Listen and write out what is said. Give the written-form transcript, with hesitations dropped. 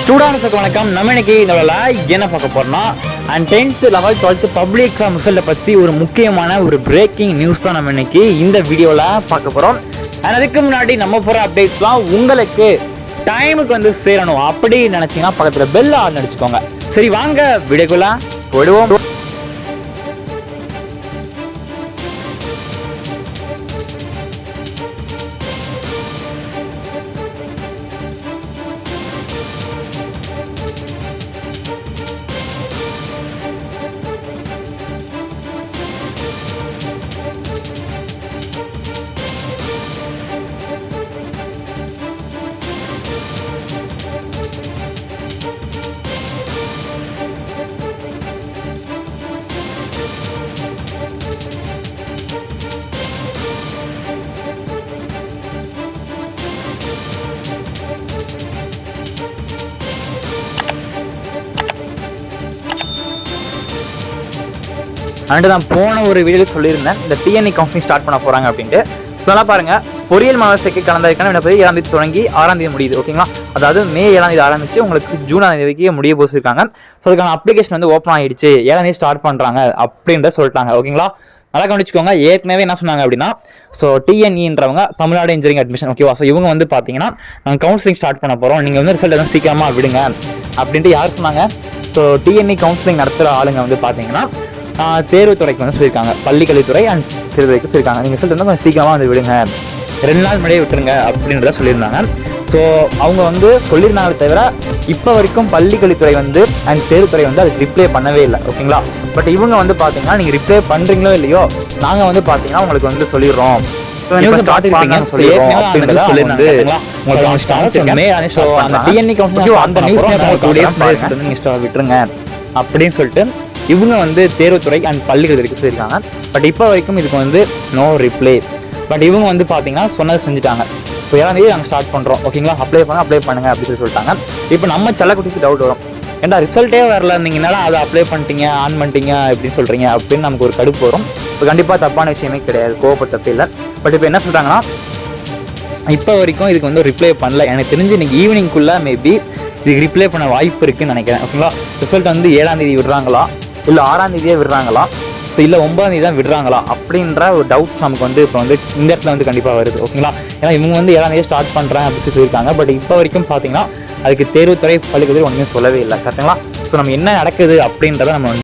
ஸ்டூடெண்ட்ஸுக்கு வணக்கம். நம்ம இன்னைக்கு இதோட என்ன பார்க்க போறோம்னா and 10th 11th 12th public exam ரிசல்ட்டை பற்றி ஒரு முக்கியமான ஒரு பிரேக்கிங் நியூஸ் தான் நம்ம இன்னைக்கு இந்த வீடியோவில் பார்க்க போகிறோம். அண்ட் அதுக்கு முன்னாடி நம்ம போகிற அப்டேட்ஸ்லாம் உங்களுக்கு டைமுக்கு வந்து சேரணும் அப்படி நினச்சிங்கன்னா பக்கத்தில் பெல் ஆன் அடிச்சுக்கோங்க. சரி வாங்க வீடியோக்குள்ள போயிடுவோம். அண்டு நான் போன ஒரு வீடியோவில் சொல்லியிருந்தேன் இந்த டிஎன்இ கவுன்சிலிங் ஸ்டார்ட் பண்ண போகிறாங்க அப்படின்ட்டு. ஸோ நல்லா பாருங்கள், பொறியியல் மாணவர்களுக்கு கலந்ததுக்கான விண்ணப்பம் 7ஆம் தேதி தொடங்கி 6ஆம் தேதி முடியுது. ஓகேங்களா, அதாவது மே 7ஆம் தேதி ஆரம்பித்து உங்களுக்கு ஜூன் தேதிக்கு முடிய போசிருக்காங்க. ஸோ அதுக்கான அப்ளிகேஷன் வந்து ஓப்பன் ஆகிடுச்சு, 7ஆம் தேதி ஸ்டார்ட் பண்ணுறாங்க அப்படின்றத சொல்லிட்டாங்க. ஓகேங்களா, நல்லா கவனிச்சுக்கோங்க. ஏற்கனவே என்ன சொன்னாங்க அப்படின்னா, ஸோ டிஎன்இன்றவங்க தமிழ்நாடு இன்ஜினியரிங் அட்மிஷன் ஓகேவா. ஸோ இவங்க வந்து பார்த்தீங்கன்னா நாங்கள் கவுன்சிலிங் ஸ்டார்ட் பண்ண போகிறோம், நீங்கள் வந்து ரிசல்ட் எதுவும் சீக்கிரமாக விடுங்க அப்படின்ட்டு யார் சொன்னாங்க? ஸோ டிஎன்இ கவுன்சிலிங் நடத்துகிற ஆளுங்க வந்து பார்த்தீங்கன்னா தேர்வுத்துறைக்கு வந்து சொல்லியிருக்காங்க, பள்ளிக்கல்வித்துறை அண்ட் தேர்வுத்துறைக்கு சொல்லியிருக்காங்க, நீங்கள் ரிசல்ட் வந்து கொஞ்சம் சீக்கிரமாக வந்து விடுங்க, 2 நாள் முன்னாடியே விட்டுருங்க அப்படின்றத சொல்லியிருந்தாங்க. ஸோ அவங்க வந்து சொல்லியிருந்தாங்களே தவிர இப்போ வரைக்கும் பள்ளிக்கல்வித்துறை வந்து அண்ட் தேர்வுத்துறை வந்து அதுக்கு ரிப்ளை பண்ணவே இல்லை. ஓகேங்களா, பட் இவங்க வந்து பார்த்தீங்கன்னா நீங்கள் ரிப்ளை பண்ணுறீங்களோ இல்லையோ நாங்கள் வந்து பார்த்தீங்கன்னா உங்களுக்கு வந்து சொல்லிடுறோம் விட்டுருங்க அப்படின்னு சொல்லிட்டு இவங்க வந்து தேர்வுத்துறை அண்ட் பள்ளிக்கல்வித்துறைக்கு சொல்லியிருக்காங்க. பட் இப்போ வரைக்கும் இதுக்கு வந்து நோ ரிப்ளை. பட் இவங்க வந்து பார்த்தீங்கன்னா சொன்னதை செஞ்சுட்டாங்க. ஸோ 7ஆம் தேதி நாங்கள் ஸ்டார்ட் பண்ணுறோம், ஓகேங்களா, அப்ளை பண்ணுங்க அப்படின்னு சொல்லிட்டாங்க. இப்போ நம்ம செல்லக்குட்டிக்கு டவுட் வரும், ஏன்டா ரிசல்ட்டே வரல, நீங்கள் என்னடா அதை அப்ளை பண்ணிட்டீங்க ஆன் பண்ணிட்டீங்க அப்படின்னு சொல்கிறீங்க அப்படின்னு நமக்கு ஒரு கடுப்பு வரும். இப்போ கண்டிப்பாக தப்பான விஷயமே கிடையாது, கோவப்பட்ட தப்பே இல்லை. பட் இப்போ என்ன சொல்கிறாங்கன்னா, இப்போ வரைக்கும் இதுக்கு வந்து ரிப்ளை பண்ணல. எனக்கு தெரிஞ்சு இன்னைக்கு ஈவினிங்குள்ளே மேபி இதுக்கு ரிப்ளை பண்ண வாய்ப்பு இருக்குன்னு நினைக்கிறேன். ஓகேங்களா, ரிசல்ட் வந்து 7ஆம் தேதி விடுறாங்களா இல்லை 6ஆம் தேதியே விடுறாங்களா, ஸோ இல்லை 9ஆம் தேதி தான் விடுறாங்களா அப்படின்ற ஒரு டவுட்ஸ் நமக்கு வந்து இப்போ வந்து இந்த இடத்துல வந்து கண்டிப்பாக வருது. ஓகேங்களா, ஏன்னா இவங்க வந்து 7ஆம் தேதி ஸ்டார்ட் பண்ணுறேன் அப்படின்னு சொல்லியிருக்காங்க. பட் இப்போ வரைக்கும் பார்த்தீங்கன்னா அதுக்கு தேர்வுத்துறை பள்ளிக்கல்வித்துறை ஒன்றுமே சொல்லவே இல்லை. கரெக்டுங்களா? ஸோ நம்ம என்ன நடக்குது அப்படின்றத நம்ம